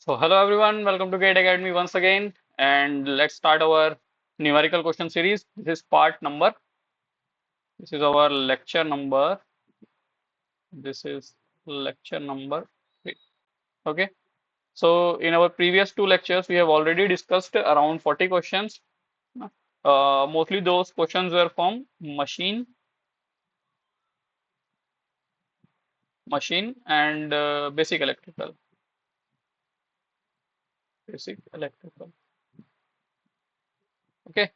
So hello everyone, welcome to Gate Academy once again, and let's start our numerical question series. This is part number. This is our lecture number. This is lecture number 3. Okay. So in our previous two lectures, we have already discussed around 40 questions. Mostly those questions were from machine and basic electrical. Okay.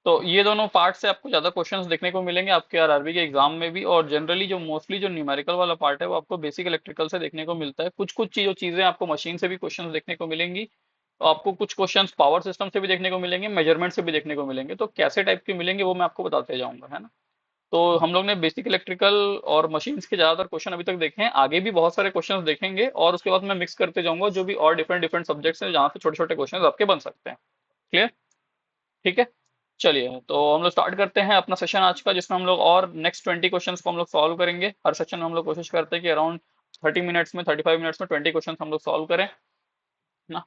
तो ये दोनों part से आपको ज्यादा questions देखने को मिलेंगे आपके आरआरबी के एग्जाम में भी, और जनरली जो मोस्टली जो न्यूमेरिकल वाला पार्ट है वो आपको बेसिक इलेक्ट्रिकल से देखने को मिलता है। कुछ कुछ चीजों चीजें आपको मशीन से भी क्वेश्चंस देखने को मिलेंगी, तो आपको कुछ क्वेश्चंस पावर सिस्टम से भी देखने को मिलेंगे, मेजरमेंट से भी देखने को मिलेंगे। तो कैसे टाइप के मिलेंगे वो मैं आपको बताते जाऊंगा, है ना। तो हम लोग ने बेसिक इलेक्ट्रिकल और मशीन्स के ज्यादातर क्वेश्चन अभी तक देखे हैं, आगे भी बहुत सारे क्वेश्चन देखेंगे, और उसके बाद मैं मिक्स करते जाऊंगा जो भी और डिफरेंट डिफरेंट सब्जेक्ट्स हैं जहाँ से छोटे छोटे क्वेश्चन आपके बन सकते हैं। क्लियर? ठीक है। चलिए तो हम लोग स्टार्ट करते हैं अपना सेशन आज का, जिसमें हम लोग और नेक्स्ट 20 क्वेश्चंस को हम लोग सॉल्व करेंगे। हर सेशन में हम लोग कोशिश करते हैं कि अराउंड 30 मिनट्स में 35 मिनट्स में 20 क्वेश्चंस हम लोग सॉल्व करें ना।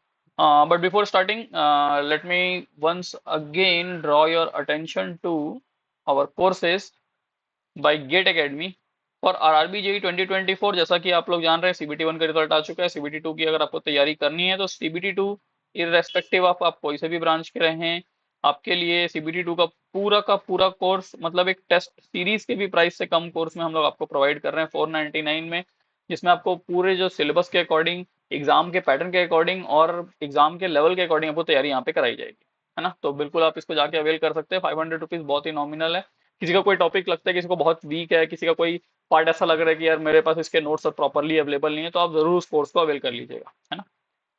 But before starting, let me once again draw your attention to our courses by GATE Academy for RRB JE 2024। जैसा कि आप लोग जान रहे हैं, सीबीटी 1 का रिजल्ट आ चुका है। सीबीटी 2 की अगर आपको तैयारी करनी है तो सीबीटी 2, इररेस्पेक्टिव ऑफ आप कोई से भी ब्रांच के रहें, आपके लिए सीबीटी 2 का पूरा कोर्स, मतलब एक टेस्ट सीरीज के भी प्राइस से कम कोर्स में हम लोग आपको प्रोवाइड कर रहे हैं 499 में, जिसमें आपको पूरे जो सिलेबस के अकॉर्डिंग, एग्जाम के पैटर्न के अकॉर्डिंग और एग्जाम के लेवल के अकॉर्डिंग आपको तैयारी यहाँ पे कराई जाएगी, है ना। तो बिल्कुल आप इसको जाके अवेल कर सकते हैं। 500 रुपीज बहुत ही नॉमिनल है। किसी का कोई टॉपिक लगता है, किसी को बहुत वीक है, किसी का कोई पार्ट ऐसा लग रहा है कि यार मेरे पास इसके नोट्स प्रॉपरली अवेलेबल नहीं है, तो आप जरूर उस कोर्स को अवेल कर लीजिएगा, है ना।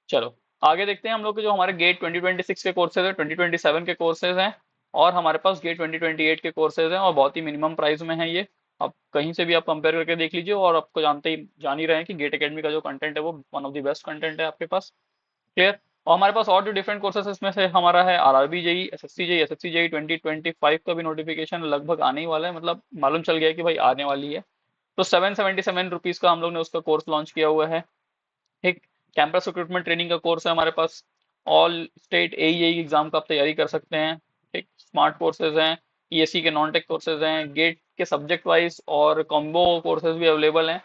चलो आगे देखते हैं हम लोग के जो हमारे गेट 2026 के कोर्सेज है, 2027 के कोर्सेज हैं, और हमारे पास गेट 2028 के कोर्सेज हैं, और बहुत ही मिनिमम प्राइस में है ये। आप कहीं से भी आप कंपेयर करके देख लीजिए, और आपको जान ही रहे हैं कि गेट एकेडमी का जो कंटेंट है वो one of the best content है आपके पास। क्लियर? और हमारे पास और जो डिफरेंट कोर्सेस इसमें से हमारा है आरआरबी जेई, एसएससी जेई 2025 का भी नोटिफिकेशन लगभग आने ही वाला है, मतलब मालूम चल गया है कि भाई आने वाली है। तो 777 रुपीज का हम लोग ने उसका कोर्स लॉन्च किया हुआ है। एक कैंपस रिक्रूटमेंट ट्रेनिंग का कोर्स है हमारे पास। ऑल स्टेट एई एग्जाम का आप तैयारी कर सकते हैं। एक स्मार्ट कोर्सेज हैं, ईएससी के नॉन टेक कोर्सेज हैं, गेट के सब्जेक्ट वाइज और कॉम्बो कोर्सेज भी अवेलेबल हैं।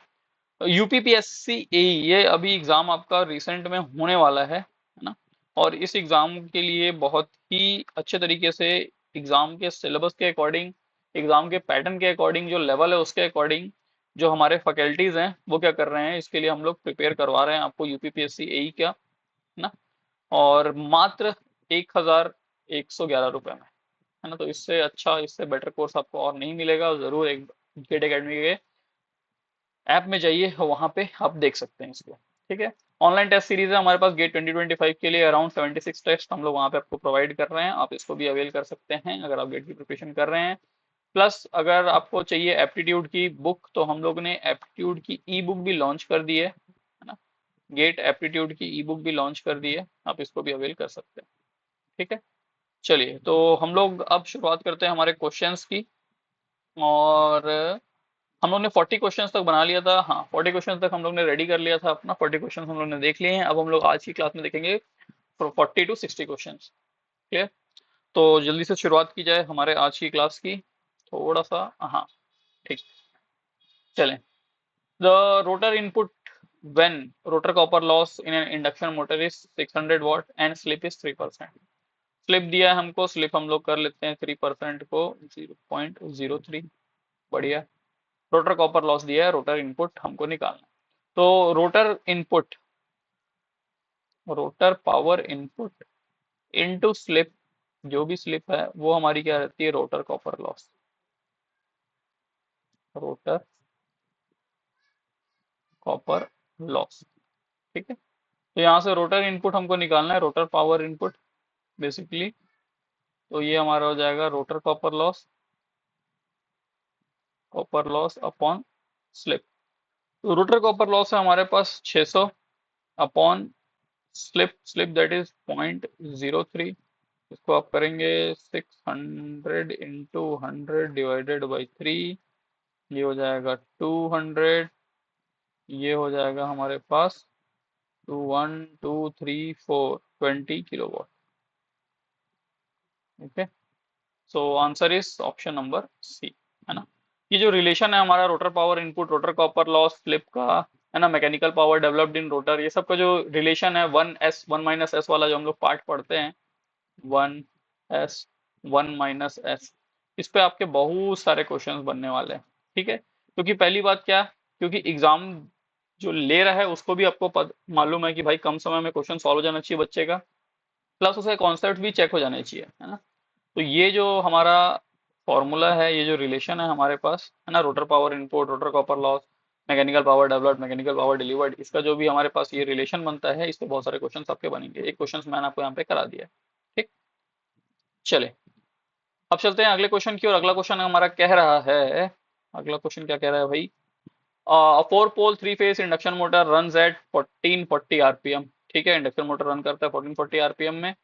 यूपीपीएससी ए, ये अभी एग्जाम आपका रिसेंट में होने वाला है ना। और इस एग्जाम के लिए बहुत ही अच्छे तरीके से एग्जाम के सिलेबस के अकॉर्डिंग, एग्जाम के पैटर्न के अकॉर्डिंग, जो लेवल है उसके अकॉर्डिंग, जो हमारे फैकल्टीज हैं वो क्या कर रहे हैं, इसके लिए हम लोग प्रिपेयर करवा रहे हैं आपको यूपीपीएससी ए का, है ना। और मात्र 1111 रुपए में, है ना। तो इससे अच्छा, इससे बेटर कोर्स आपको और नहीं मिलेगा। जरूर एक गेट एकेडमी के ऐप में जाइए, वहां पे आप देख सकते हैं इसको। ठीक है। ऑनलाइन टेस्ट सीरीज है हमारे पास गेट 2025 के लिए, अराउंड 76 टेस्ट हम लोग वहां पे आपको प्रोवाइड कर रहे हैं। आप इसको भी अवेल कर सकते हैं अगर आप गेट की प्रिपरेशन कर रहे हैं। प्लस अगर आपको चाहिए एप्टीट्यूड की बुक, तो हम लोग ने एप्टीट्यूड की ई बुक भी लॉन्च कर दी है ना। गेट एप्टीट्यूड की ई बुक भी लॉन्च कर दी है, आप इसको भी अवेल कर सकते हैं। ठीक है। चलिए तो हम लोग अब शुरुआत करते हैं हमारे क्वेश्चंस की। और हम लोग ने 40 क्वेश्चंस तक बना लिया था, हाँ 40 क्वेश्चंस तक हम लोग ने रेडी कर लिया था अपना। 40 क्वेश्चंस हम लोग ने देख लिए हैं। अब हम लोग आज की क्लास में देखेंगे 40 to 60 क्वेश्चंस। क्लियर? तो जल्दी से शुरुआत की जाए हमारे आज की क्लास की। थोड़ा सा, हाँ ठीक, चलें। The rotor input when rotor copper loss in an induction motor is 600 watt and slip is 3%। Slip दिया है हमको, स्लिप हम लोग कर लेते हैं 3% को 0.03। बढ़िया। रोटर कॉपर लॉस दिया है, रोटर इनपुट हमको निकालना है। तो rotor power input into slip, जो भी स्लिप है वो हमारी क्या रहती है, rotor copper loss. Rotor copper loss. ठीक है। तो यहाँ से रोटर इनपुट हमको निकालना है, रोटर पावर इनपुट बेसिकली। तो ये हमारा हो जाएगा rotor copper loss upon slip. तो रोटर कॉपर लॉस है हमारे पास 600 अपॉन स्लिप दैट इज 0.03। इसको आप करेंगे 600 × 100 डिवाइडेड बाई 3, ये हो जाएगा 200। ये हो जाएगा हमारे पास two 1 2 3 4 20 kilowatt. Okay, so answer is option number C, है ना। ये जो रिलेशन है हमारा rotor power input, rotor copper loss, flip का, है ना, mechanical power developed in rotor, ये सब का जो रिलेशन है 1 S 1 - S वाला जो हम लोग पार्ट पढ़ते हैं, 1 S 1 - S, इस पे आपके बहुत सारे क्वेश्चंस बनने वाले हैं। ठीक है, क्योंकि पहली बात क्या, क्योंकि एग्जाम जो ले रहा है उसको भी आपको मालूम है कि भाई कम समय में क्वेश्चन सॉल्व हो जाना चाहिए बच्चे का, प्लस उसे कॉन्सेप्ट भी चेक हो जाने चाहिए, है ना। तो ये जो हमारा फॉर्मूला है, ये जो रिलेशन है हमारे पास, है ना, rotor power input, rotor copper loss, mechanical power developed, mechanical power delivered, इसका जो भी हमारे पास ये रिलेशन बनता है, इस पे बहुत सारे क्वेश्चन आपके बनेंगे। एक क्वेश्चन मैंने आपको यहाँ पे करा दिया है। ठीक, चले अब चलते हैं अगले क्वेश्चन की। और अगला क्वेश्चन हमारा कह रहा है, अगला क्वेश्चन क्या कह रहा है भाई, four pole three phase induction motor run at 1440 RPM. ठीक है, इंडक्शन मोटर रन करता है 1440 आरपीएम में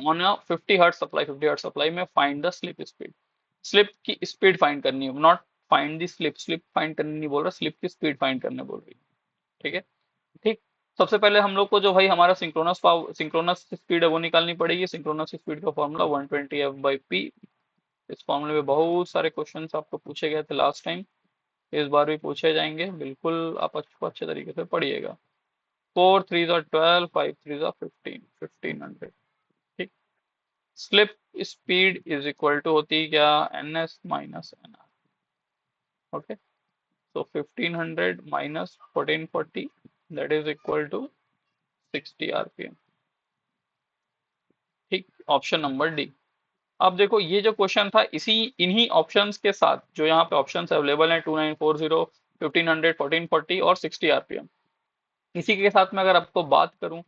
on a 50 hertz supply, 50 hertz supply में find the slip speed. Slip की स्पीड फाइंड करनी है, not find the slip, slip find करनी नहीं बोल रहा, स्लिप की स्पीड फाइंड करने बोल रही है। ठीक है, ठीक। सबसे पहले हम लोग को जो भाई हमारा सिंक्रोनस पावर, सिंक्रोनस स्पीड है वो निकालनी पड़ेगी। सिंक्रोनस स्पीड का फॉर्मूला 120F/P। इस फॉर्मूले में बहुत सारे क्वेश्चंस आपको पूछे गए थे लास्ट टाइम, इस बार भी पूछे जाएंगे, बिल्कुल आप अच्छे तरीके से पढ़िएगा। 4 3 12, 5 3 15, 1500। ठीक, slip speed is equal to होती है क्या, NS - NR। Okay, so 1500 minus 1440, that is equal to 60 RPM. ठीक, ऑप्शन नंबर डी। अब देखो ये जो क्वेश्चन था, इसी इन्हीं ऑप्शंस के साथ जो यहाँ पे ऑप्शंस अवेलेबल हैं, 2940, 1500, 1440 और 60 आरपीएम, इसी के साथ में अगर आपको बात करूं,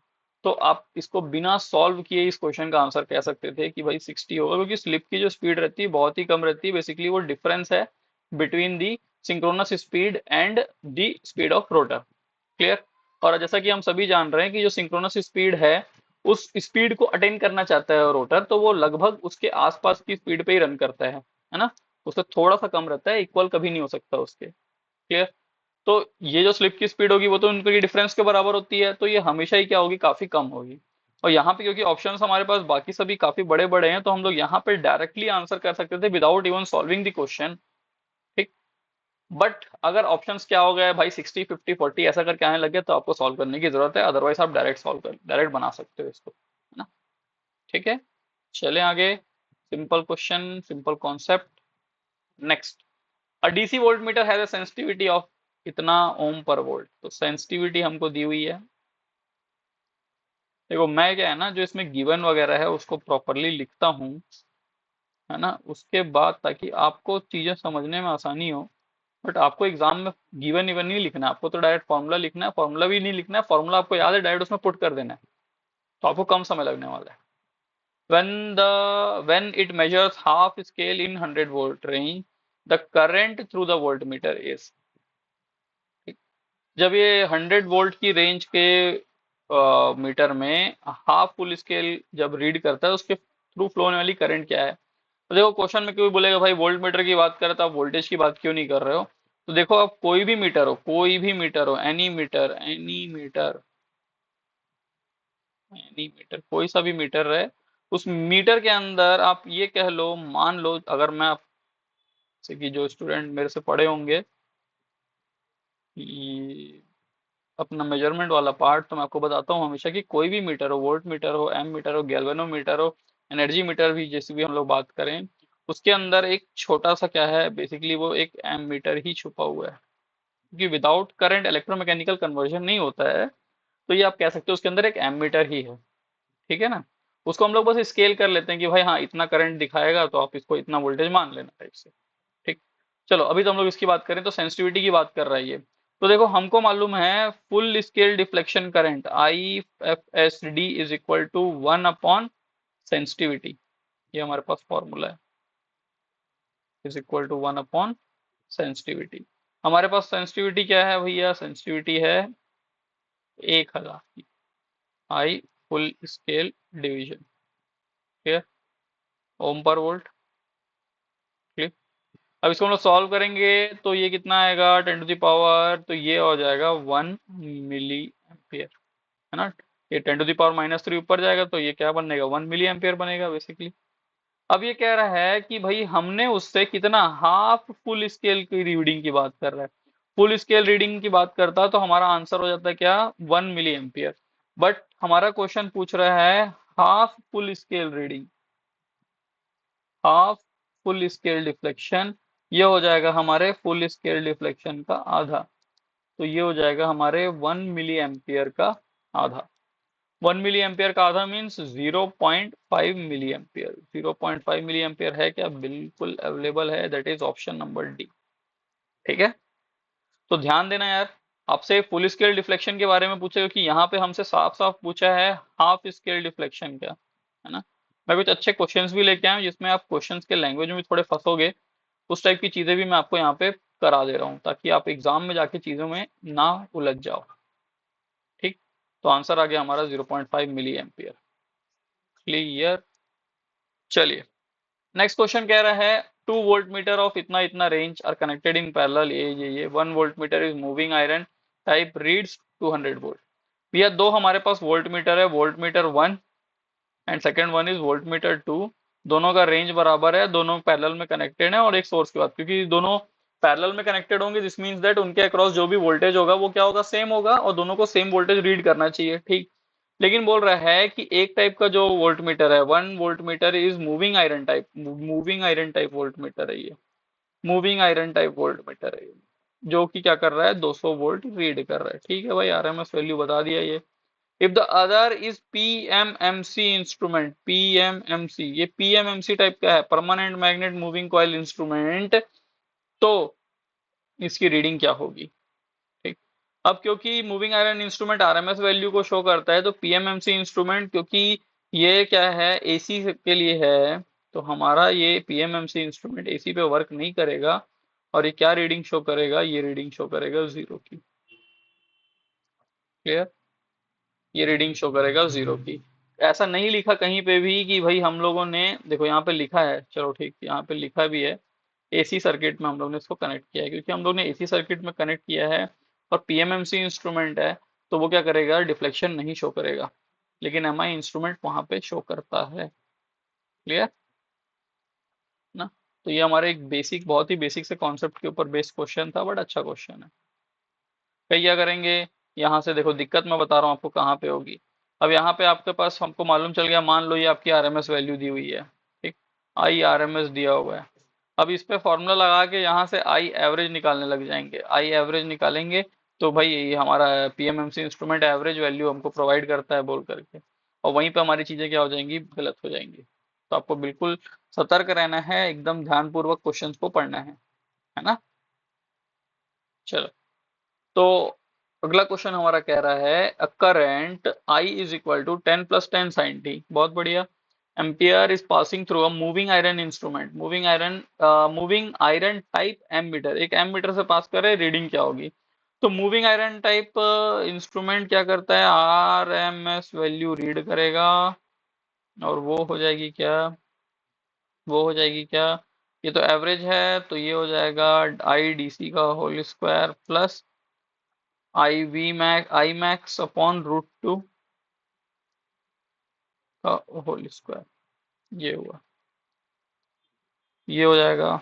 तो आप इसको बिना सॉल्व किए इस क्वेश्चन का आंसर कह सकते थे कि भाई 60 होगा, क्योंकि स्लिप की जो स्पीड रहती है बहुत ही कम रहती है। बेसिकली वो डिफरेंस है between the synchronous speed and the speed of rotor. Clear. और जैसा कि हम सभी जान रहे हैं कि जो सिंक्रोनस स्पीड है, उस स्पीड को अटेन करना चाहता है रोटर, तो वो लगभग उसके आसपास की स्पीड पे ही रन करता है ना। उससे थोड़ा सा कम रहता है, इक्वल कभी नहीं हो सकता उसके। क्लियर। तो ये जो स्लिप की स्पीड होगी वो तो उनकी डिफरेंस के बराबर होती है, तो ये हमेशा ही क्या होगी, काफी कम होगी। और यहाँ पे क्योंकि ऑप्शंस हमारे पास बाकी सभी काफी बड़े बड़े हैं, तो हम लोग यहाँ पे डायरेक्टली आंसर कर सकते थे without even solving the question. ठीक, बट अगर ऑप्शंस क्या हो गए भाई 60 50 40 ऐसा करके आने लगे, तो आपको सॉल्व करने की जरूरत है, अदरवाइज आप डायरेक्ट सॉल्व कर, डायरेक्ट बना सकते हो इसको, है ना। ठीक है, चले आगे। Simple question, simple concept. Next, a DC volt meter has a sensitivity of इतना ओम पर वोल्ट। तो सेंसिटिविटी हमको दी हुई है। देखो मैं क्या है ना, जो इसमें गिवन वगैरह है उसको प्रॉपरली लिखता हूँ, है ना, उसके बाद ताकि आपको चीजें समझने में आसानी हो। बट आपको एग्जाम में गिवन इवन नहीं लिखना है, आपको तो डायरेक्ट फॉर्मूला लिखना है, फॉर्मूला भी नहीं लिखना है, फॉर्मूला आपको याद है डायरेक्ट उसमें पुट कर देना है, तो आपको कम समय लगने वाला है। when the when it measures half scale in 100 volt range, the current through the voltmeter is। जब ये 100 वोल्ट की रेंज के मीटर में हाफ फुल स्केल जब रीड करता है, उसके थ्रू फ्लो होने वाली करंट क्या है। तो देखो क्वेश्चन में क्यों बोलेगा भाई वोल्ट मीटर की बात कर रहे, तो आप वोल्टेज की बात क्यों नहीं कर रहे हो। तो देखो आप कोई भी मीटर हो, कोई भी मीटर हो, any meter, any meter, any meter, कोई सा भी मीटर है, उस मीटर के अंदर आप ये कह लो, मान लो अगर मैं आपसे कि जो स्टूडेंट मेरे से पढ़े होंगे ये अपना मेजरमेंट वाला पार्ट, तो मैं आपको बताता हूँ हमेशा कि कोई भी मीटर हो, वोल्ट मीटर हो, एम मीटर हो, गैल्वेनोमीटर हो, एनर्जी मीटर भी जैसे भी हम लोग बात करें, उसके अंदर एक छोटा सा क्या है, बेसिकली वो एक एम मीटर ही छुपा हुआ है। क्योंकि विदाउट करंट इलेक्ट्रोमैकेनिकल कन्वर्जन नहीं होता है, तो ये आप कह सकते हो उसके अंदर एक एम मीटर ही है। ठीक है ना, उसको हम लोग बस स्केल कर लेते हैं कि भाई हाँ इतना करंट दिखाएगा, तो आप इसको इतना वोल्टेज मान लेना टाइप से। ठीक, चलो अभी तो हम लोग इसकी बात करें, तो सेंसिटिविटी की बात कर रहा है ये। तो देखो हमको मालूम है full scale deflection current IFSD is equal to 1/सेंसिटिविटी। ये हमारे पास फॉर्मूला है, इज इक्वल टू 1/सेंसिटिविटी। हमारे पास सेंसिटिविटी क्या है भैया, सेंसिटिविटी है 1000 की, आई फुल स्केल डिवीजन। ठीक है, ओम पर वोल्ट। क्लियर। अब इसको हम लोग सॉल्व करेंगे, तो ये कितना आएगा 10 टू द पावर, तो ये हो जाएगा 1 मिली एम्पियर, है ना। ये 10⁻³ ऊपर जाएगा तो ये क्या बनेगा, 1 मिली एम्पियर बनेगा बेसिकली। अब ये कह रहा है कि भाई हमने उससे कितना, हाफ फुल स्केल की रीडिंग की बात कर रहा है। फुल स्केल रीडिंग की बात करता तो हमारा आंसर हो जाता है क्या, 1 मिली एम्पियर। बट हमारा क्वेश्चन पूछ रहा है half full scale reading, half full scale deflection, ये हो जाएगा हमारे फुल स्केल डिफ्लेक्शन का आधा। तो ये हो जाएगा हमारे 1 मिली एम्पियर का आधा। 1 मिली एम्पियर का आधा means 0.5 milliampere. 0.5 milliampere है क्या, बिल्कुल अवेलेबल है, that is option number D. ठीक है, तो ध्यान देना यार, आपसे फुल स्केल डिफ्लेक्शन के बारे में पूछेगा कि यहाँ पे हमसे साफ साफ पूछा है हाफ स्केल डिफ्लेक्शन क्या, है ना। मैं कुछ अच्छे क्वेश्चंस भी लेके आया हूँ जिसमें आप क्वेश्चंस के लैंग्वेज में भी थोड़े फंसोगे, उस टाइप की चीजें भी मैं आपको यहाँ पे करा दे रहा हूँ ताकि आप एग्जाम में जाके चीजों में ना उलझ जाओ। ठीक, तो आंसर आ गया हमारा 0.5 मिली एम्पियर। क्लियर। चलिए, नेक्स्ट क्वेश्चन कह रहा है 2 वोल्ट मीटर ऑफ इतना इतना range are connected in parallel, ये 1 voltmeter is moving iron type reads 200 volt. भैया दो हमारे पास वोल्ट मीटर है, voltmeter 1 and second one is voltmeter 2। दोनों का रेंज बराबर है, दोनों पैरेलल में कनेक्टेड है, और एक सोर्स के बाद, क्योंकि दोनों पैरेलल में कनेक्टेड होंगे दिस मीन्स दैट उनके अक्रॉस जो भी वोल्टेज होगा वो क्या होगा, सेम होगा, और दोनों को सेम वोल्टेज रीड करना चाहिए। ठीक, लेकिन बोल रहा है कि एक टाइप का जो वोल्ट मीटर है, 1 voltmeter is moving iron type, moving iron type volt meter है ये, moving iron type volt meter है ये, जो कि क्या कर रहा है, 200 वोल्ट रीड कर रहा है। ठीक है भाई, आरएमएस वैल्यू बता दिया ये। If the other is PMMC instrument, PMMC, ये पीएमएमसी टाइप का है, permanent magnet moving coil instrument, तो इसकी रीडिंग क्या होगी। ठीक, अब क्योंकि moving iron instrument RMS value को शो करता है, तो पीएमएमसी इंस्ट्रूमेंट क्योंकि ये क्या है, एसी के लिए है, तो हमारा ये पीएमएमसी इंस्ट्रूमेंट एसी पे वर्क नहीं करेगा, और ये क्या रीडिंग शो करेगा, ये रीडिंग शो करेगा जीरो की। क्लियर, ये रीडिंग शो करेगा जीरो की। ऐसा नहीं लिखा कहीं पे भी कि भाई हम लोगों ने, देखो यहाँ पे लिखा है, चलो ठीक, यहाँ पे लिखा भी है एसी सर्किट में हम लोग ने इसको कनेक्ट किया है, क्योंकि हम लोग ने एसी सर्किट में कनेक्ट किया है और पीएमएमसी इंस्ट्रूमेंट है, तो वो क्या करेगा, डिफ्लेक्शन नहीं शो करेगा, लेकिन एमआई इंस्ट्रूमेंट वहां पे शो करता है। क्लियर ना। तो ये हमारे एक बेसिक, बहुत ही बेसिक से कॉन्सेप्ट के ऊपर बेस्ड क्वेश्चन था, बट अच्छा क्वेश्चन है। कई क्या करेंगे, यहाँ से देखो दिक्कत मैं बता रहा हूँ आपको कहाँ पे होगी। अब यहाँ पे आपके पास हमको मालूम चल गया, मान लो ये आपकी आरएमएस वैल्यू दी हुई है, ठीक, आई आरएमएस दिया हुआ है। अब इस पे फॉर्मूला लगा के यहाँ से आई एवरेज निकालने लग जाएंगे, आई एवरेज निकालेंगे तो भाई ये हमारा पीएमएमसी इंस्ट्रूमेंट एवरेज वैल्यू हमको प्रोवाइड करता है बोल करके, और वहीं पे हमारी चीजें क्या हो जाएंगी, गलत हो जाएंगी। तो आपको बिल्कुल सतर्क रहना है, एकदम ध्यानपूर्वक क्वेश्चन को पढ़ना है ना। चलो, तो अगला क्वेश्चन हमारा कह रहा है a current I is equal to 10 + 10 sin t, बहुत बढ़िया, ampere is passing through a moving iron instrument, moving iron type ammeter, एक एमीटर से पास कर रहे, रीडिंग क्या होगी। तो मूविंग आयरन टाइप इंस्ट्रूमेंट क्या करता है, आरएमएस वैल्यू रीड करेगा, और वो हो जाएगी क्या, वो हो जाएगी क्या, ये तो एवरेज है, तो ये हो जाएगा आई डीसी का whole square plus I max upon √2 का होल स्क्वायर, ये हुआ, ये हो जाएगा,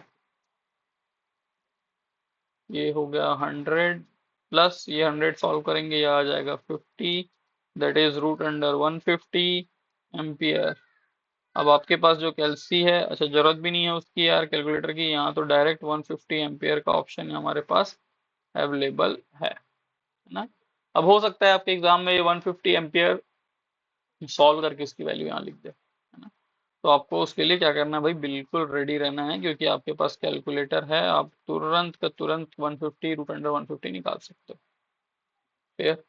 ये हो गया 100 प्लस ये 100 सॉल्व करेंगे, ये आ जाएगा 50, दैट इज √अंडर 150 एम्पियर। अब आपके पास जो कैलसी है, अच्छा जरूरत भी नहीं है उसकी यार कैलकुलेटर की, यहाँ तो डायरेक्ट 150 एम्पियर का ऑप्शन हमारे पास अवेलेबल है ना। अब हो सकता है आपके एग्जाम में ये 150 एम्पियर सॉल्व करके इसकी वैल्यू यहाँ लिख दे, है ना। तो आपको उसके लिए क्या करना है भाई, बिल्कुल रेडी रहना है, क्योंकि आपके पास कैलकुलेटर है, आप तुरंत का तुरंत 150 √अंडर 150 निकाल सकते हो। फिर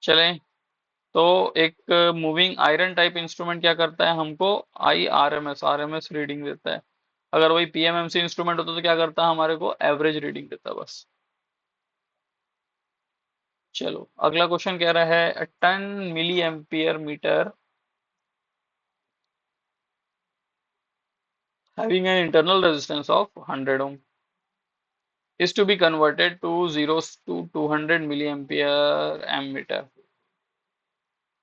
चलें, तो एक मूविंग आयरन टाइप इंस्ट्रूमेंट क्या करता है, हमको आई आरएमएस रीडिंग देता है। अगर वही पीएमएमसी इंस्ट्रूमेंट होता तो क्या करता है, हमारे को एवरेज रीडिंग देता बस। चलो, अगला क्वेश्चन कह रहा है 10 milliampere meter having an internal resistance of 100 ohm, is to be converted to zeros to 200 milliampere ammeter.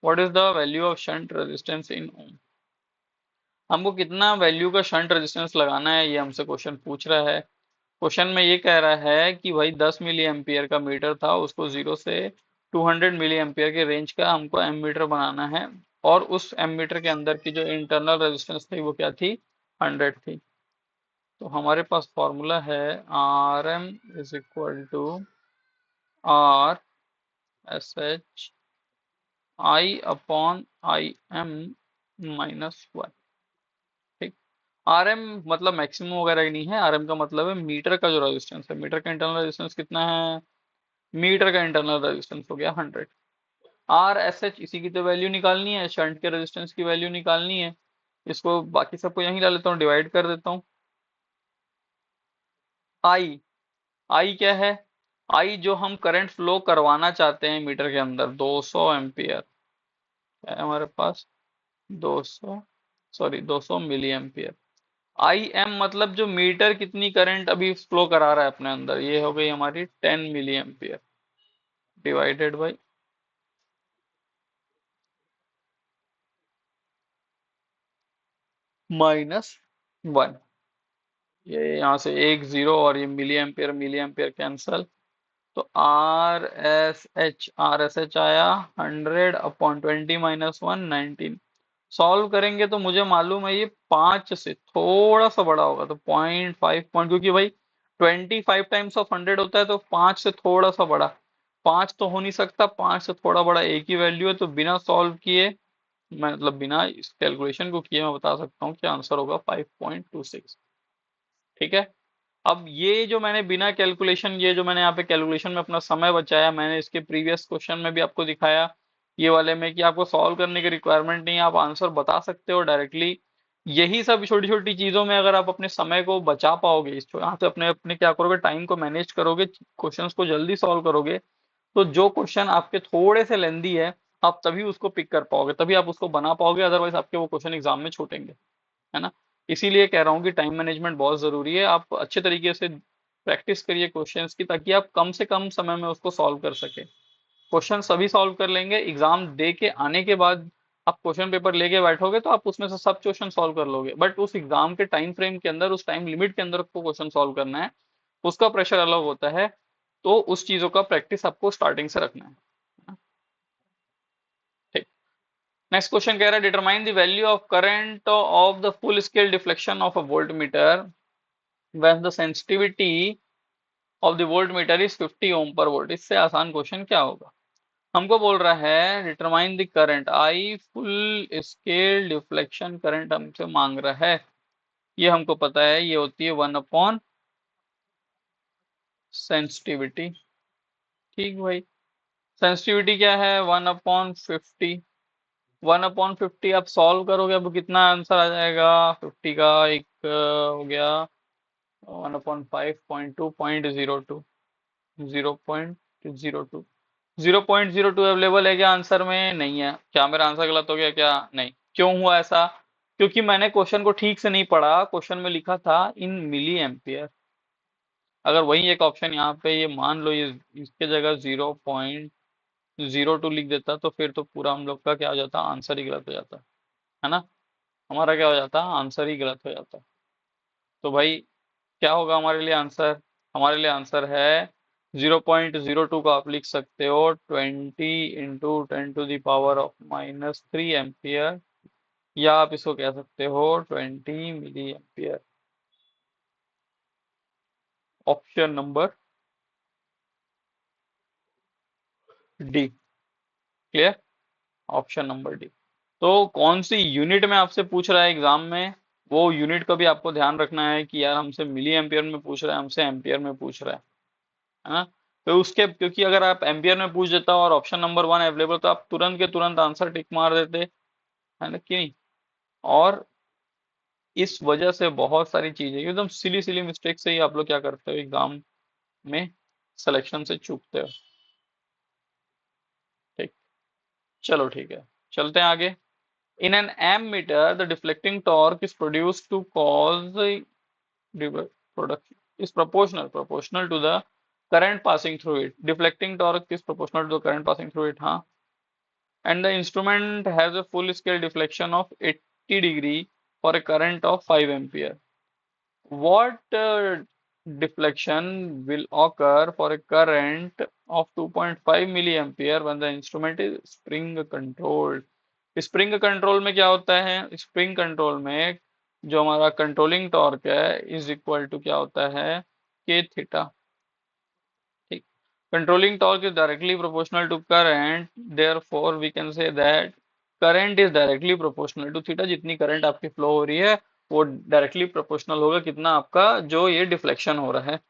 What is the value of shunt resistance in ohm? हमको कितना वैल्यू का शंट रेजिस्टेंस लगाना है ये हमसे क्वेश्चन पूछ रहा है। क्वेश्चन में ये कह रहा है कि भाई 10 मिली एम्पियर का मीटर था, उसको 0 से 200 मिली एम्पियर के रेंज का हमको एमीटर बनाना है, और उस एमीटर के अंदर की जो इंटरनल रेजिस्टेंस थी वो क्या थी, 100 थी। तो हमारे पास फॉर्मूला है R M is equal to R S H I upon I M minus 1। ठीक। आर एम मतलब मैक्सिमम वगैरह ही नहीं है, आर एम का मतलब है मीटर का जो रेजिस्टेंस है। मीटर का इंटरनल रेजिस्टेंस कितना है, मीटर का इंटरनल रेजिस्टेंस हो गया 100। आर एस एच इसी की तो वैल्यू निकालनी है, शंट के रेजिस्टेंस की वैल्यू निकालनी है। इसको बाकी सबको यहीं ला लेता हूँ, डिवाइड कर देता हूँ। आई, आई क्या है, आई जो हम करंट फ्लो करवाना चाहते हैं मीटर के अंदर 200 एम्पियर है हमारे पास, 200, sorry 200 milliampere. I M मतलब जो मीटर कितनी करंट अभी फ्लो करा रहा है अपने अंदर, ये हो गई हमारी 10 मिली एम्पियर, डिवाइडेड बाई -1। ये यहाँ से एक जीरो और ये मिली एम्पियर कैंसल। तो आर एस एच आया 100/20 - 1 19। सॉल्व करेंगे तो मुझे मालूम है ये 5 से थोड़ा सा बड़ा होगा, तो 0.5 पॉइंट, क्योंकि भाई 25 टाइम्स ऑफ 100 होता है, तो 5 से थोड़ा सा बड़ा, 5 तो हो नहीं सकता, 5 से थोड़ा बड़ा एक ही वैल्यू है। तो बिना सॉल्व किए, मतलब बिना इस कैलकुलेशन को किए, मैं बता सकता हूँ कि आंसर होगा 5.26। ठीक है। अब ये जो मैंने बिना कैलकुलेशन, ये जो मैंने यहाँ पे कैलकुलेशन में अपना समय बचाया, मैंने इसके प्रीवियस क्वेश्चन में भी आपको दिखाया ये वाले में, कि आपको सॉल्व करने की रिक्वायरमेंट नहीं है, आप आंसर बता सकते हो डायरेक्टली। यही सब छोटी छोटी चीजों में अगर आप अपने समय को बचा पाओगे, इस यहाँ से अपने अपने क्या करोगे, टाइम को मैनेज करोगे, क्वेश्चंस को जल्दी सॉल्व करोगे, तो जो क्वेश्चन आपके थोड़े से लेंदी है, आप तभी उसको पिक कर पाओगे, तभी आप उसको बना पाओगे, अदरवाइज आपके वो क्वेश्चन एग्जाम में छूटेंगे, है ना। इसीलिए कह रहा हूँ कि टाइम मैनेजमेंट बहुत जरूरी है। आप अच्छे तरीके से प्रैक्टिस करिए क्वेश्चंस की, ताकि आप कम से कम समय में उसको सॉल्व कर सके। क्वेश्चन सभी सॉल्व कर लेंगे, एग्जाम दे के आने के बाद आप क्वेश्चन पेपर लेके बैठोगे तो आप उसमें से सब क्वेश्चन सॉल्व कर लोगे, बट उस एग्जाम के टाइम फ्रेम के अंदर, उस टाइम लिमिट के अंदर आपको क्वेश्चन सॉल्व करना है, उसका प्रेशर अलग होता है। तो उस चीजों का प्रैक्टिस आपको स्टार्टिंग से रखना है। ठीक। नेक्स्ट क्वेश्चन कह रहा है determine the value of current of the full scale deflection of a volt meter when the sensitivity of the voltmeter is 50 ओम पर वोल्ट। इससे आसान क्वेश्चन क्या होगा, हमको बोल रहा है determine the current, I full scale deflection current हमसे मांग रहा है। ये हमको पता है, ये होती है 1 अपॉन सेंसिटिविटी। ठीक भाई, सेंसिटिविटी क्या है, 1/50। 1/50 आप सॉल्व करोगे, अब कितना आंसर आ जाएगा, 50 का एक हो गया 1/5.2.02, 0.02। 0.02 अवेलेबल है क्या आंसर में, नहीं है। क्या मेरा आंसर गलत हो गया क्या, नहीं। क्यों हुआ ऐसा, क्योंकि मैंने क्वेश्चन को ठीक से नहीं पढ़ा। क्वेश्चन में लिखा था इन मिली एम्पियर, अगर वही एक ऑप्शन यहाँ पे ये मान लो, ये इसके जगह 0.02 लिख देता, तो फिर तो पूरा हम लोग का क्या हो जाता, आंसर ही गलत हो जाता, है ना। हमारा क्या हो जाता, आंसर ही गलत हो जाता। तो भाई क्या होगा हमारे लिए आंसर, हमारे लिए आंसर है 0.02 का आप लिख सकते हो 20 × 10⁻³ या आप इसको कह सकते हो 20 milliampere. Option number D, clear, option number D. तो कौन सी यूनिट में आपसे पूछ रहा है एग्जाम में, वो यूनिट का भी आपको ध्यान रखना है कि यार हमसे मिली एम्पियर में पूछ रहा है, हमसे एम्पियर में पूछ रहा है ना। तो उसके, क्योंकि अगर आप एम्पियर में पूछ देता और ऑप्शन नंबर 1 अवेलेबल, तो आप तुरंत के तुरंत आंसर टिक मार देते, है ना कि नहीं। और इस वजह से बहुत सारी चीजें एकदम सिली सिली मिस्टेक से ही आप लोग क्या करते हो एग्जाम में, सिलेक्शन से चूकते हो। ठीक, चलो ठीक है, चलते हैं आगे। In an ammeter the deflecting torque is produced to cause production, is proportional to the current passing through it. Deflecting torque is proportional to the current passing through it, हाँ. And the instrument has a full scale deflection of 80 degree for a current of 5 ampere. What deflection will occur for a current of 2.5 milliampere when the instrument is spring controlled? Spring control में क्या होता है? Spring control में जो हमारा controlling torque है is equal to क्या होता है? K theta. ठीक. Controlling torque is directly proportional to current, therefore we can say that current is directly proportional to theta. जितनी करंट आपकी फ्लो हो रही है वो डायरेक्टली प्रोपोर्शनल होगा कितना आपका जो ये डिफ्लेक्शन हो रहा है.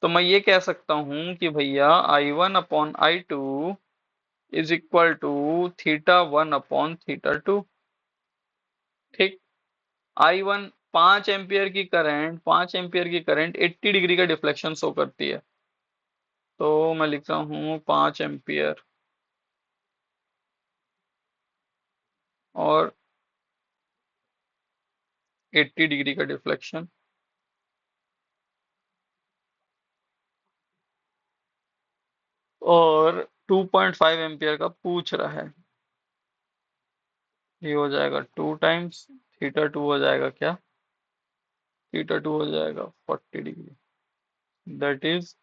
तो मैं ये कह सकता हूं कि भैया I1/I2 इज इक्वल टू θ1/θ2. ठीक. I1 5 एम्पियर की करंट 80 डिग्री का डिफ्लेक्शन शो करती है. तो मैं लिखता हूँ 5 एम्पियर और 80 डिग्री का डिफ्लेक्शन और 2.5 एम्पियर का पूछ रहा है. ये हो जाएगा 2 टाइम्स θ2 हो जाएगा क्या? θ2 हो जाएगा 40 डिग्री. दैट इज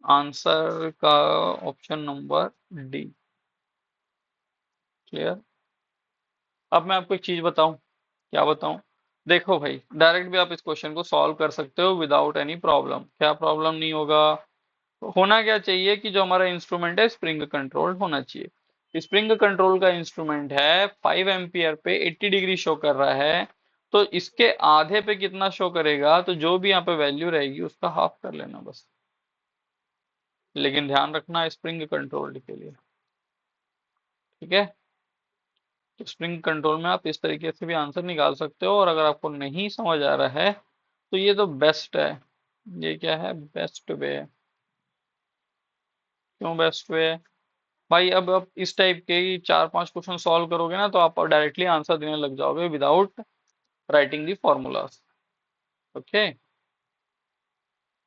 आंसर का ऑप्शन नंबर डी. क्लियर? अब मैं आपको एक चीज बताऊं. क्या बताऊं? देखो भाई, डायरेक्ट भी आप इस क्वेश्चन को सॉल्व कर सकते हो विदाउट एनी प्रॉब्लम. क्या प्रॉब्लम नहीं होगा? होना क्या चाहिए कि जो हमारा इंस्ट्रूमेंट है स्प्रिंग कंट्रोल होना चाहिए. स्प्रिंग कंट्रोल का इंस्ट्रूमेंट है 5 एम्पियर पे 80 डिग्री शो कर रहा है. तो इसके आधे पे कितना शो करेगा? तो जो भी यहाँ पे वैल्यू रहेगी उसका हाफ कर लेना बस. लेकिन ध्यान रखना स्प्रिंग कंट्रोल के लिए. ठीक है. तो स्प्रिंग कंट्रोल में आप इस तरीके से भी आंसर निकाल सकते हो. और अगर आपको नहीं समझ आ रहा है तो ये तो बेस्ट है. ये क्या है? बेस्ट वे है. क्यों बेस्ट वे है? भाई अब आप इस टाइप के 4-5 क्वेश्चन सॉल्व करोगे ना तो आप डायरेक्टली आंसर देने लग जाओगे without writing the formulas. Okay.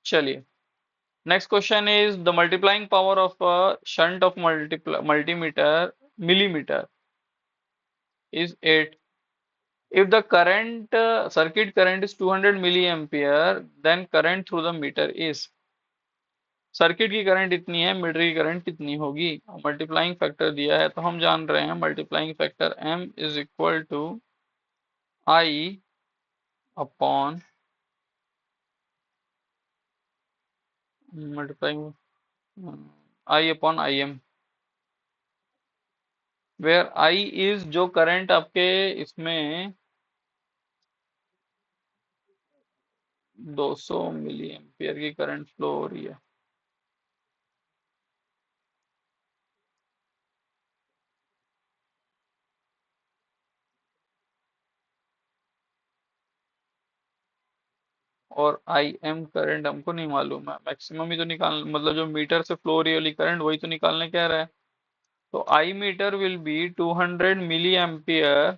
चलिए, next question is the multiplying power of a shunt of multimeter millimeter is 8. If the current circuit current is 200 milliampere, then current through the meter is. Circuit की current इतनी है, metre की current कितनी होगी? Multiplying factor दिया है तो हम जान रहे हैं multiplying factor m is equal to I upon multiplying I/IM, where I is जो करंट आपके इसमें 200 मिली एम्पियर की करंट फ्लो हो रही है. और IM करंट हमको नहीं मालूम है. मैक्सिमम ही तो निकाल, मतलब जो मीटर से फ्लो हो रही वाली करंट वही तो निकालने कह रहा है. तो I meter will be 200 milliampere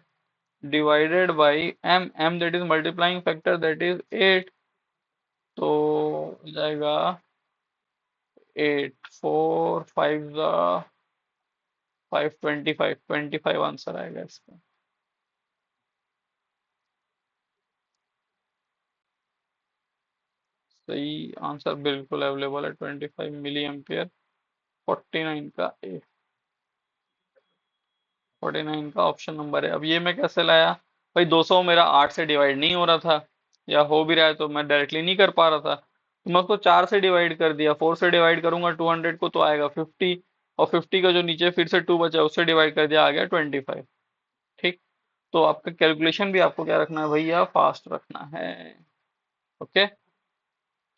divided by m that is multiplying factor that is 8. तो हो जाएगा 8 4 5 5 25 आंसर आएगा इसका. सही आंसर बिल्कुल अवेलेबल है 25 मिली एम्पियर. 49 का ए. 49 का ऑप्शन नंबर है. अब ये मैं कैसे लाया? भाई 200 मेरा 8 से डिवाइड नहीं हो रहा था, या हो भी रहा है तो मैं डायरेक्टली नहीं कर पा रहा था, तो मैं उसको 4 से डिवाइड कर दिया. 4 से डिवाइड करूंगा 200 को तो आएगा 50. और 50 का जो नीचे फिर से 2 बचा उससे डिवाइड कर दिया, आ गया 25. ठीक. तो आपका कैलकुलेशन भी आपको क्या रखना है भैया? फास्ट रखना है. ओके.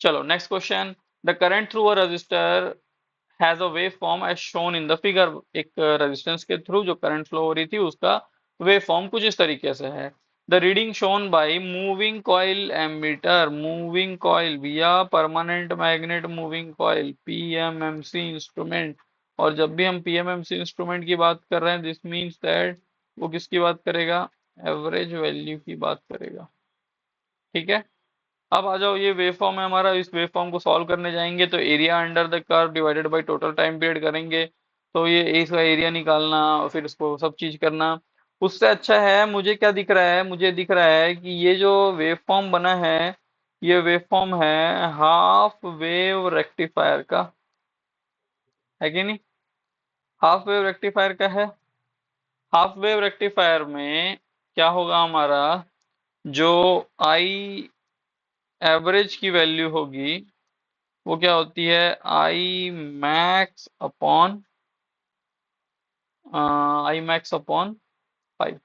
चलो next question. The current through a resistor has a waveform as shown in the figure. एक रेजिस्टेंस के थ्रू जो करंट फ्लो हो रही थी उसका वेव फॉर्म कुछ इस तरीके से है. The reading shown by moving coil ammeter. Moving coil via permanent magnet moving coil PMMC instrument. और जब भी हम पीएमएमसी इंस्ट्रूमेंट की बात कर रहे हैं दिस मीन्स दैट वो किसकी बात करेगा? एवरेज वैल्यू की बात करेगा. ठीक है. अब आ जाओ, ये वेव फॉर्म है हमारा, इस वेव फॉर्म को सॉल्व करने जाएंगे तो area under the curve divided by total time period करेंगे। तो ये इसका एरिया निकालना और फिर इसको सब चीज करना, उससे अच्छा है मुझे क्या दिख रहा है, मुझे दिख रहा है कि ये जो वेव फॉर्म बना है, ये वेव फॉर्म है हाफ वेव रेक्टिफायर का, है कि नहीं? हाफ वेव रेक्टिफायर का है। हाफ वेव रेक्टिफायर में क्या होगा हमारा, जो आई एवरेज की वैल्यू होगी वो क्या होती है, आई मैक्स अपॉन, आई मैक्स अपॉन 5।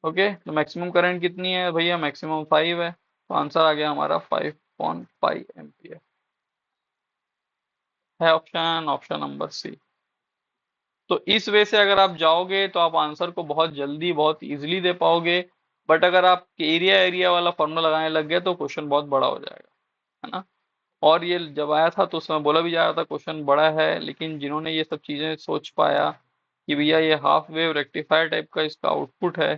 ओके, तो मैक्सिमम करंट कितनी है भैया, मैक्सिमम 5 है, तो आंसर आ गया हमारा 5.5 एम्पियर। है ऑप्शन, ऑप्शन नंबर सी। तो इस वे से अगर आप जाओगे तो आप आंसर को बहुत जल्दी बहुत इजीली दे पाओगे। बट अगर आप एरिया एरिया वाला फॉर्मूला लगाने लग गए तो क्वेश्चन बहुत बड़ा हो जाएगा, है ना? और ये जब आया था तो उसमें बोला भी जा रहा था क्वेश्चन बड़ा है, लेकिन जिन्होंने ये सब चीजें सोच पाया कि भैया ये हाफ वेव रेक्टिफायर टाइप का इसका आउटपुट है,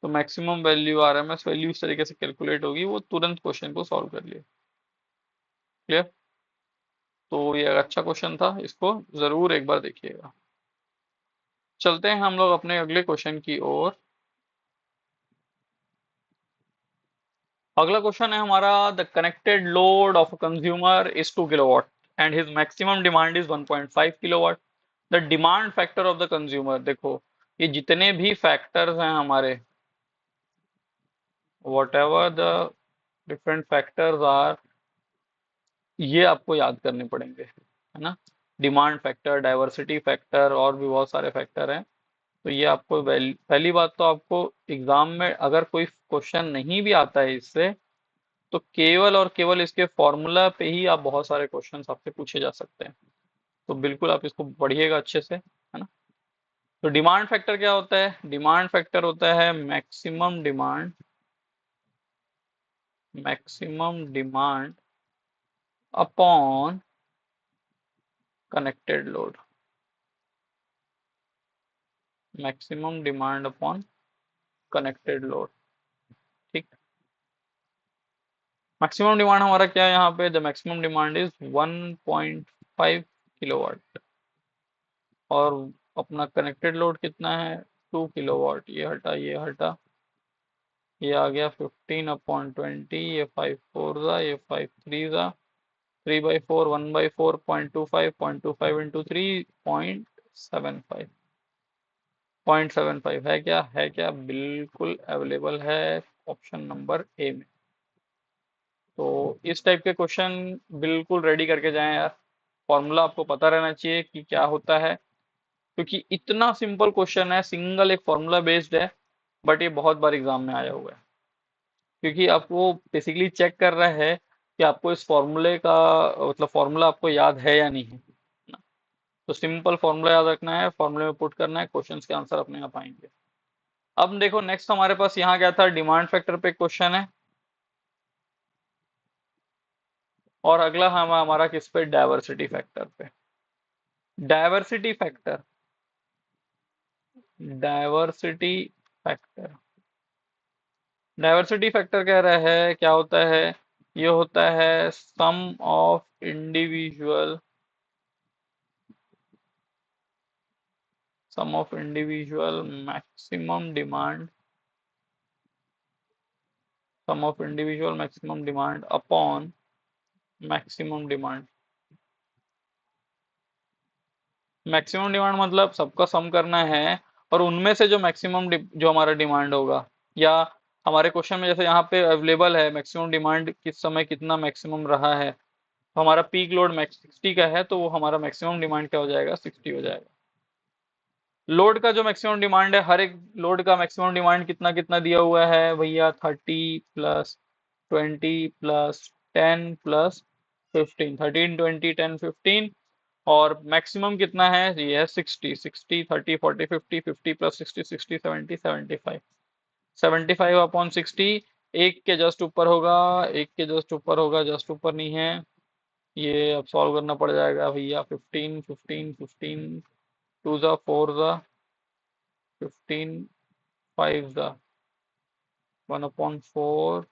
तो मैक्सिमम वैल्यू आरएमएस वैल्यू इस तरीके से कैलकुलेट होगी, वो तुरंत क्वेश्चन को सॉल्व कर लिए। क्लियर? तो ये अच्छा क्वेश्चन था, इसको जरूर एक बार देखिएगा। चलते हैं हम लोग अपने अगले क्वेश्चन की ओर। अगला क्वेश्चन है हमारा, the connected load of a consumer is 2 kilowatt and his maximum demand is 1.5 kilowatt. The demand factor of the consumer, देखो ये जितने भी फैक्टर्स हैं हमारे, whatever the different factors are, ये आपको याद करने पड़ेंगे, है ना? डिमांड फैक्टर, डाइवर्सिटी फैक्टर और भी बहुत सारे फैक्टर हैं। तो ये आपको पहली बात तो आपको एग्जाम में अगर कोई क्वेश्चन नहीं भी आता है इससे, तो केवल और केवल इसके फॉर्मूला पे ही आप बहुत सारे क्वेश्चंस आपसे पूछे जा सकते हैं। तो बिल्कुल आप इसको पढ़िएगा अच्छे से, है ना? तो डिमांड फैक्टर क्या होता है, डिमांड फैक्टर होता है maximum demand, maximum demand upon connected load, maximum demand upon connected load. ठीक, मैक्सिमम डिमांड हमारा क्या है यहाँ पे, the maximum demand is 1.5 kilowatt, और अपना कनेक्टेड लोड कितना है, 2 किलोवाट। ये हटा, ये हटा, ये आ गया 15/20, ये 5 4 ये 5 3 3/4, 1/4, 0.25, 0.25 इंटू 3, 0.75, 0.75 है क्या, बिल्कुल अवेलेबल है ऑप्शन नंबर ए में। तो इस टाइप के क्वेश्चन बिल्कुल रेडी करके जाएं यार, फॉर्मूला आपको पता रहना चाहिए कि क्या होता है, क्योंकि इतना सिंपल क्वेश्चन है, सिंगल एक फॉर्मूला बेस्ड है, बट ये बहुत बार एग्जाम में आया हुआ है, क्योंकि आपको बेसिकली चेक कर रहा है कि आपको इस फॉर्मूले का मतलब फॉर्मूला आपको याद है या नहीं है ना? तो सिंपल फॉर्मूला याद रखना है, फॉर्मूले में पुट करना है, क्वेश्चंस के आंसर अपने आप आएंगे। अब देखो नेक्स्ट हमारे पास यहाँ क्या था, डिमांड फैक्टर पे क्वेश्चन है, और अगला हम हमारा किस पे, डाइवर्सिटी फैक्टर पे। Diversity factor, diversity factor, diversity factor कह रहा है क्या होता है, ये होता है sum of individual, sum of individual maximum demand, sum of individual maximum demand upon maximum demand। Maximum demand मतलब सबका सम करना है, और उनमें से जो मैक्सिमम जो हमारा डिमांड होगा, या हमारे क्वेश्चन में जैसे यहाँ पे अवेलेबल है मैक्सिमम डिमांड किस समय कितना मैक्सिमम रहा है, तो हमारा पीक लोड मैक्स 60 का है, तो वो हमारा मैक्सिमम डिमांड क्या हो जाएगा, 60 हो जाएगा। लोड का जो मैक्सिमम डिमांड है, हर एक लोड का मैक्सिमम डिमांड कितना कितना दिया हुआ है भैया, 30 + 20 + 10 + 15, 13 20 10 15, और मैक्सिमम कितना है, ये है 60, 60 30 40 50, 50 + 60 60 70 75, 75/60, एक के जस्ट ऊपर होगा, एक के जस्ट ऊपर होगा, जस्ट ऊपर नहीं है, ये अब सॉल्व करना पड़ जाएगा भैया, 15 15 15 2 ज़ा 4 ज़ा 15 5 ज़ा 1/4,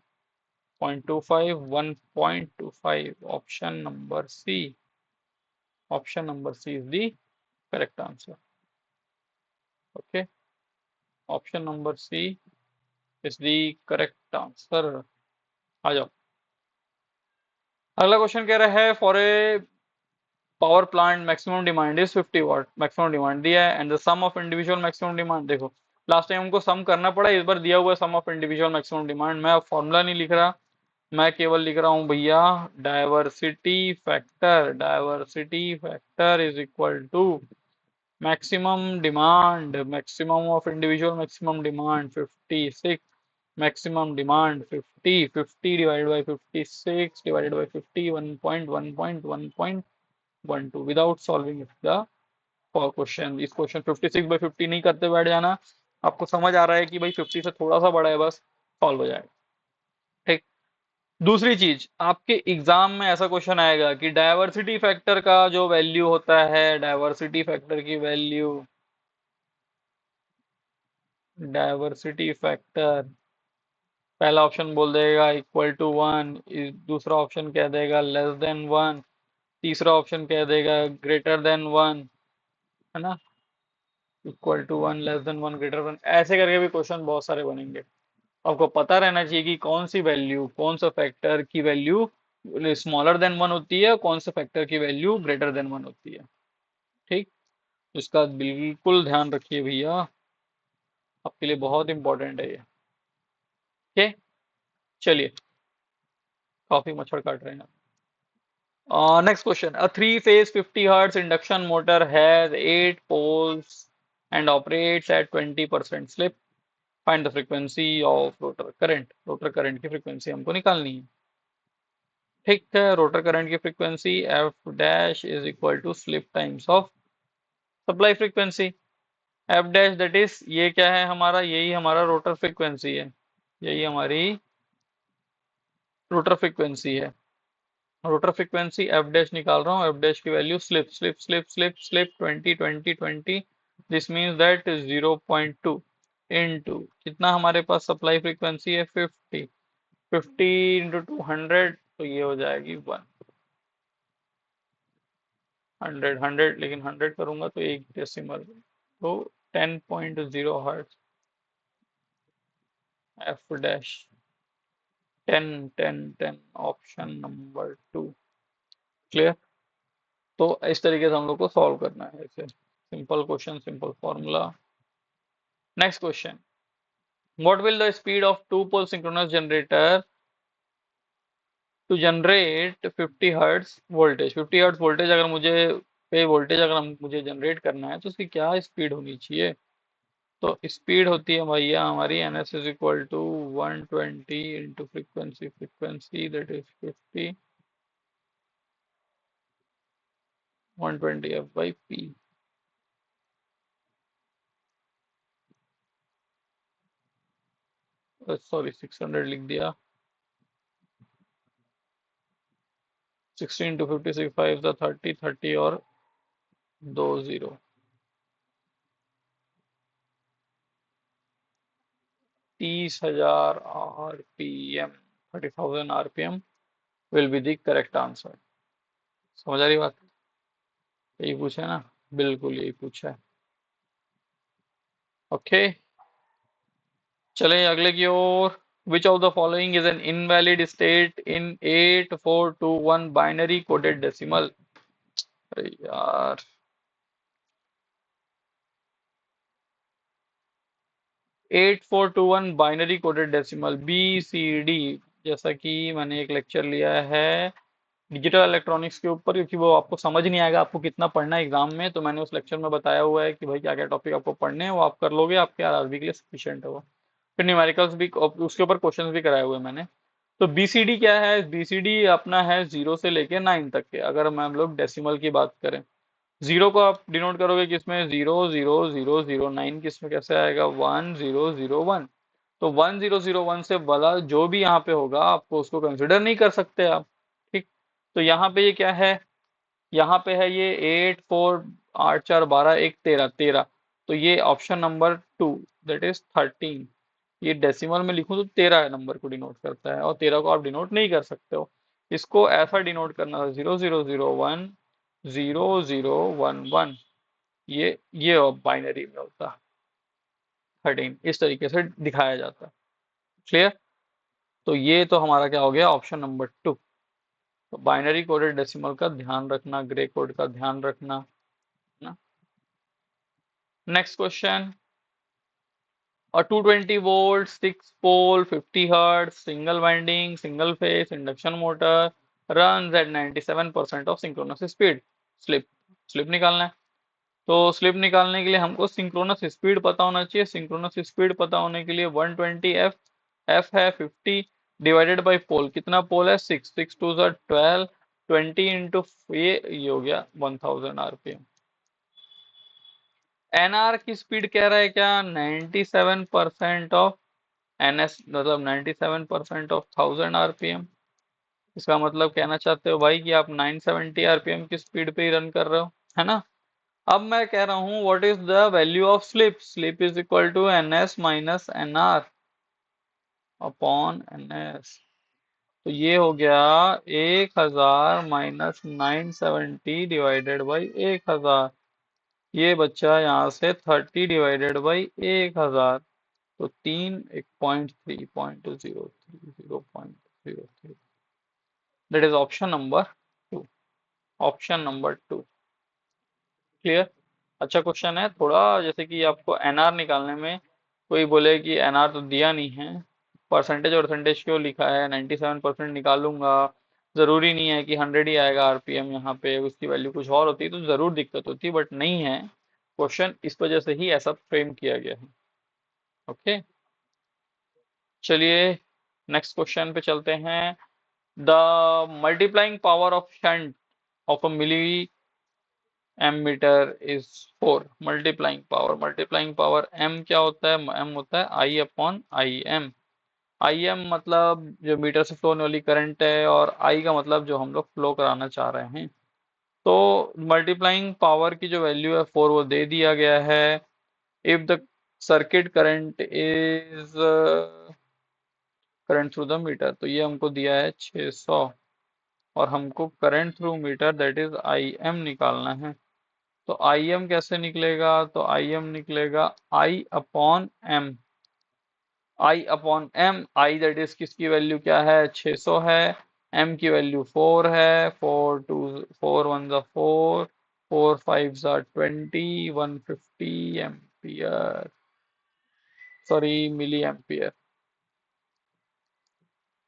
0.25, 1.25. Option number C is the correct answer. Okay, option number C is the correct answer. आ जाओ, अगला क्वेश्चन कह रहा है for a power plant maximum demand is 50 watt, maximum demand दिया है and the sum of individual maximum demand, देखो last time हमको sum करना पड़ा, इस बार दिया हुआ है sum of individual maximum demand. मैं अब फॉर्मूला नहीं लिख रहा, मैं केवल लिख रहा हूं भैया diversity factor is equal to maximum of individual maximum demand 56, maximum demand 50 divided by 56 divided by 50, 1.1.1.12 without solving the question. इस क्वेश्चन 56 by 50 नहीं करते बैठ जाना, आपको समझ आ रहा है कि भाई 50 से थोड़ा सा बड़ा है, बस सॉल्व हो जाएगा। ठीक, दूसरी चीज, आपके एग्जाम में ऐसा क्वेश्चन आएगा कि डायवर्सिटी फैक्टर का जो वैल्यू होता है, डायवर्सिटी फैक्टर की वैल्यू, डायवर्सिटी फैक्टर पहला ऑप्शन बोल देगा इक्वल टू 1, दूसरा ऑप्शन कह देगा लेस देन 1, तीसरा ऑप्शन कह देगा ग्रेटर देन 1, है ना, equal to 1, less than 1, greater 1, ऐसे करके भी क्वेश्चन बहुत सारे बनेंगे। आपको पता रहना चाहिए कि कौन सी वैल्यू, कौन सा फैक्टर की वैल्यू स्मॉलर देन 1 होती है, कौन से फैक्टर की वैल्यू ग्रेटर देन 1 होती है। ठीक, इसका बिल्कुल ध्यान रखिए भैया, आपके लिए बहुत इंपॉर्टेंट है ये। ओके, चलिए, काफी मच्छर काट रहे हैं। Next question. A three-phase 50 hertz induction motor has 8 poles and operates at 20% slip. Find the frequency of rotor current. Rotor current की फ्रीक्वेंसी हमको निकालनी है। ठीक है, रोटर करंट की frequency F dash is equal to slip times of supply frequency. F dash that is, ये क्या है हमारा, यही हमारा रोटर फ्रीक्वेंसी है, यही हमारी रोटर फ्रीक्वेंसी है। रोटर फ्रीक्वेंसी एफ डैश निकाल रहा हूँ, एफ डैश की value slip slip slip slip slip 20 this means that 0.2 into कितना हमारे पास सप्लाई फ्रीक्वेंसी है 50, 50 इंटू 200, तो ये हो जाएगी 100 लेकिन 100 करूंगा तो एक डेसिमल, तो 10.0 hertz, F dash 10 option number 2। Clear, तो इस तरीके से हम लोग को सॉल्व करना है इसे, simple question, simple formula. Next question, what will the speed of two pole synchronous generator to generate 50 hertz voltage, 50 hertz voltage अगर मुझे पे वोल्टेज अगर मुझे जनरेट करना है तो उसकी क्या स्पीड होनी चाहिए। तो स्पीड होती है भैया हमारी N S is equal to 120 into frequency, frequency that is 50, 120 F by P. Sorry 600 लिख दिया, 16 टू 56 5 30 30 और 20, 30,000 RPM, 30,000 RPM will be the correct answer. समझ आ रही बात, यही पूछा है ना, बिल्कुल यही पूछा है। ओके, चले अगले की ओर। Which of the following is an invalid state in 8421 binary coded decimal. अरे यार, 8421 binary coded decimal B C D, जैसा कि मैंने एक लेक्चर लिया है डिजिटल इलेक्ट्रॉनिक्स के ऊपर, क्योंकि वो आपको समझ नहीं आएगा आपको कितना पढ़ना है एग्जाम में, तो मैंने उस लेक्चर में बताया हुआ है कि भाई क्या क्या टॉपिक आपको पढ़ने हैं, वो आप कर लोगे, आपके आरआरबी के लिए सफिशिएंट है वो। फिर न्यूमेरिकल्स भी उसके ऊपर क्वेश्चंस भी कराए हुए हैं मैंने। तो बीसीडी क्या है, बीसीडी अपना है 0 से लेके 9 तक के, अगर हम लोग डेसिमल की बात करें, 0 को आप डिनोट करोगे किसमें, 0 0 0 0 9, किसमें कैसे आएगा 1001, तो 1001 से बड़ा जो भी यहाँ पे होगा आपको उसको कंसिडर नहीं कर सकते आप। ठीक, तो यहाँ पे ये क्या है, यहाँ पे है ये 8 4 8 4 12 1 13 13, तो ये ऑप्शन नंबर 2 दैट इज 13, ये डेसिमल में लिखूं तो 13 नंबर को डिनोट करता है, और 13 को आप डिनोट नहीं कर सकते हो। इसको ऐसा डिनोट करना था, 0001 0011, ये बाइनरी में होता 13, इस तरीके से दिखाया जाता है। क्लियर? तो ये तो हमारा क्या हो गया, ऑप्शन नंबर 2। तो बाइनरी कोडेड डेसिमल का ध्यान रखना, ग्रे कोड का ध्यान रखना ना। Next question, a 220 volt 6 pole 50 hertz single winding single phase induction motor runs at 97% of synchronous speed। Slip slip निकालना है। तो स्लिप निकालने के लिए हमको सिंक्रोनस स्पीड पता होना चाहिए। सिंक्रोनस स्पीड पता होने के लिए 120 एफ, एफ है 50 डिवाइडेड बाई पोल, कितना पोल है 6, 6 टू 12, 20 इंटू ये हो गया 1000 आरपीएम। एनआर की स्पीड कह रहा है क्या, 97% ऑफ एनएस, मतलब 97% ऑफ 1000 आरपीएम। इसका मतलब कहना चाहते हो भाई कि आप 970 आरपीएम की स्पीड पे ही रन कर रहे हो, है ना। अब मैं कह रहा हूं what is the value of slip, slip is equal to NS minus NR upon NS. तो ये हो गया 1000 माइनस 970 डिवाइडेड बाई 1000। ये बच्चा यहाँ से 30 डिवाइडेड बाई 1000। तो 0.03 that is option number 2। Option number 2। Clear? अच्छा क्वेश्चन है थोड़ा, जैसे कि आपको एनआर निकालने में कोई बोले कि एनआर तो दिया नहीं है, परसेंटेज परसेंटेज क्यों लिखा है, 97% निकालूंगा, जरूरी नहीं है कि 100 ही आएगा आरपीएम, यहाँ पे उसकी वैल्यू कुछ और होती तो जरूर दिक्कत होती, बट नहीं है क्वेश्चन, इस वजह से ही ऐसा फ्रेम किया गया है। ओके, चलिए नेक्स्ट क्वेश्चन पे चलते हैं। The multiplying power of shunt of a milliammeter is 4। Multiplying power M क्या होता है, एम होता है I upon I M. I M मतलब जो मीटर से फ्लो होने वाली करंट है, और आई का मतलब जो हम लोग फ्लो कराना चाह रहे हैं। तो मल्टीप्लाइंग पावर की जो वैल्यू है 4 वो दे दिया गया है। If the circuit current is current through the meter, तो ये हमको दिया है 600, और हमको current through meter that is I M निकालना है। तो आई एम कैसे निकलेगा, तो आई एम निकलेगा I upon M. I upon M, I that is किसकी वैल्यू क्या है, 600 है, एम की वैल्यू 4 है, 4 1 4, 4 5 20, 150 ampere, sorry milliampere.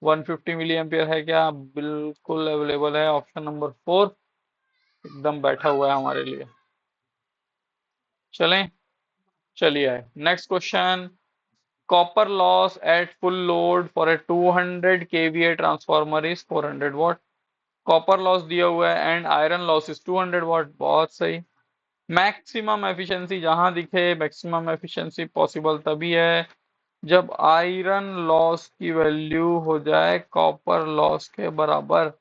150 milliampere है क्या, बिल्कुल अवेलेबल है, ऑप्शन नंबर 4 एकदम बैठा हुआ है हमारे लिए। चलें, चलिए next question. Copper loss at full load for a 200 kVA transformer is 400 watt। Copper loss दिया हुआ है एंड आयरन लॉस इज 200 वाट, बहुत सही। मैक्सिमम एफिशिएंसी जहां दिखे, मैक्सिमम एफिशिएंसी पॉसिबल तभी है जब आयरन लॉस की वैल्यू हो जाए कॉपर लॉस के बराबर,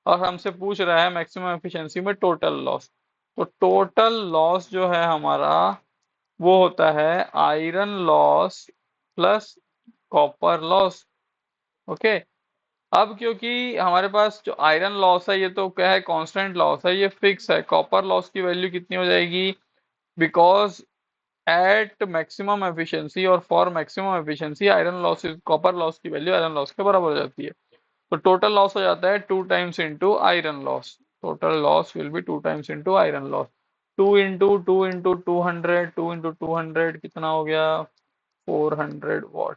और हमसे पूछ रहा है मैक्सिमम एफिशिएंसी में टोटल लॉस। तो टोटल लॉस जो है हमारा वो होता है iron loss plus copper loss. Okay, अब क्योंकि हमारे पास जो आयरन लॉस है ये तो क्या है, कांस्टेंट लॉस है, ये फिक्स है। कॉपर लॉस की वैल्यू कितनी हो जाएगी, बिकॉज एट मैक्सिमम एफिशिएंसी और for maximum efficiency iron loss, copper loss की वैल्यू आयरन लॉस के बराबर हो जाती है। तो टोटल लॉस हो जाता है 2 times into iron loss. Total loss will be 2 times into iron loss. 2 into 2 into 200, 2 into 200 कितना हो गया, 400 वॉट।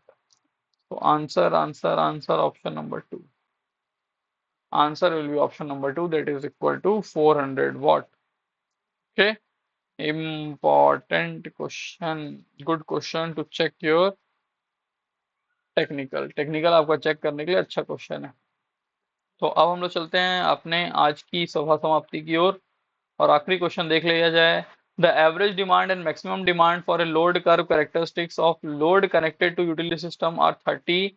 तो answer option number 2। Answer will be option number 2 that is equal to 400 watt. Okay, important question, good question to check your technical आपका check करने के लिए अच्छा question है। तो अब हम लोग चलते हैं अपने आज की सभा समाप्ति की ओर, और आखिरी क्वेश्चन देख लिया जाए। The average demand and maximum demand for a load curve characteristics of load connected to utility system are 30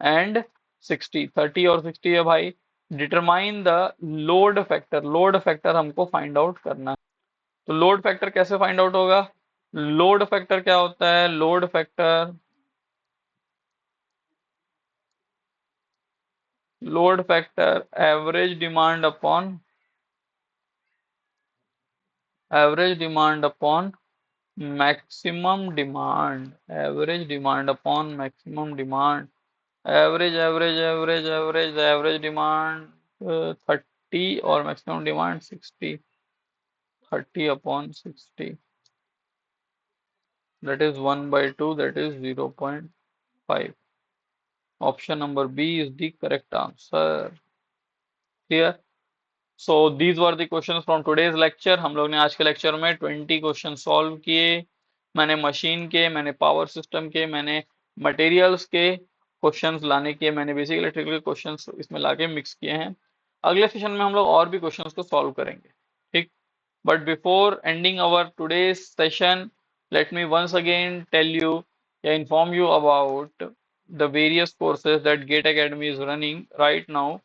and 60। 30 और 60 है भाई। Determine the load factor, load factor हमको फाइंड आउट करना है। तो लोड फैक्टर कैसे फाइंड आउट होगा, load factor क्या होता है, load factor load factor, average demand upon maximum demand, average demand upon maximum demand, average demand 30 और maximum demand 60, 30/60, that is 1/2, that is 0.5. Option number B is the correct answer. Clear? So these were the questions from today's lecture. हम लोग ने आज के lecture में 20 question solve किए। मैंने machine के, मैंने पावर सिस्टम के, मैंने मटेरियल्स के क्वेश्चंस लाने के, मैंने बेसिक इलेक्ट्रिकल क्वेश्चंस इसमें लाके मिक्स किए हैं। अगले सेशन में हम लोग और भी क्वेश्चंस को सॉल्व करेंगे, ठीक। But before ending our today's session, let me once again tell you, inform you about the various courses that GATE Academy is running right now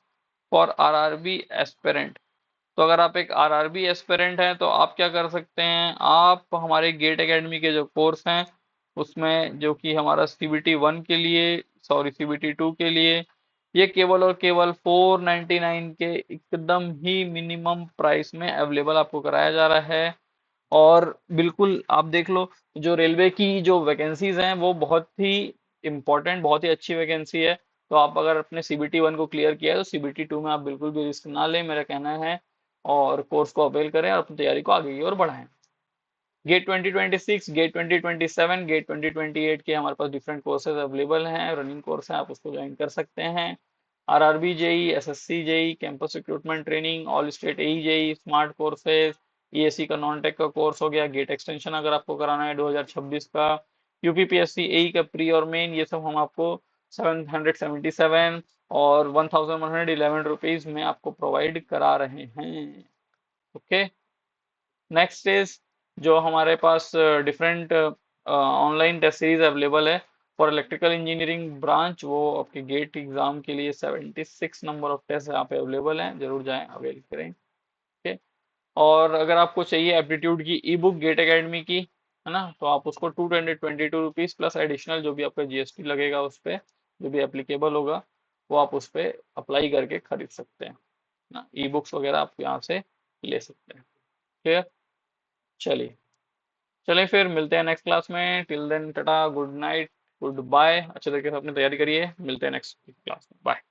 for RRB aspirant. तो अगर आप एक आरआरबी एस्पिरेंट हैं तो आप क्या कर सकते हैं, आप हमारे गेट एकेडमी के जो कोर्स हैं उसमें, जो कि हमारा CBT 1 के लिए, सॉरी CBT 2 के लिए, ये केवल और केवल 499 के एकदम ही मिनिमम प्राइस में अवेलेबल आपको कराया जा रहा है। और बिल्कुल आप देख लो, जो रेलवे की जो वैकेंसीज हैं वो बहुत ही इम्पोर्टेंट, बहुत ही अच्छी वैकेंसी है। तो आप अगर अपने CBT 1 को क्लियर किया है तो CBT 2 में आप बिल्कुल भी रिस्क ना लें, मेरा कहना है, और कोर्स को अवेल करें और अपनी तैयारी को आगे की ओर बढ़ाएं। गेट 2026, गेट 2027, गेट 2028 के हमारे पास डिफरेंट कोर्सेज अवेलेबल हैं, रनिंग कोर्स हैं, आप उसको ज्वाइन कर सकते हैं। RRB JE, SSC JE, campus recruitment training, all state AE JE, smart courses, ESC का नॉन टेक का कोर्स हो गया, गेट एक्सटेंशन अगर आपको कराना है 2026 का, यूपीपीएससी एई का प्री और मेन, ये सब हम आपको 777 और 1111 में आपको प्रोवाइड करा रहे हैं। ओके, नेक्स्ट इज जो हमारे पास different online test series available है फॉर इलेक्ट्रिकल इंजीनियरिंग ब्रांच, वो आपके गेट एग्जाम के लिए 76 नंबर ऑफ टेस्ट यहाँ पे अवेलेबल हैं, जरूर जाएं, अवेल करें। ओके, और अगर आपको चाहिए एप्टीट्यूड की ई बुक गेट एकेडमी की, है ना, तो आप उसको 222 रुपीज प्लस एडिशनल जो भी आपका जीएसटी लगेगा उस पर, जो भी एप्लीकेबल होगा वो आप उस पर अप्लाई करके खरीद सकते हैं ना, ई बुक्स वगैरह आप यहाँ से ले सकते हैं। क्लियर? चलिए, चलें फिर मिलते हैं नेक्स्ट क्लास में। Till then tata, good night, good bye, अच्छे तरीके से अपनी तैयारी करिए, मिलते हैं नेक्स्ट क्लास में, बाय।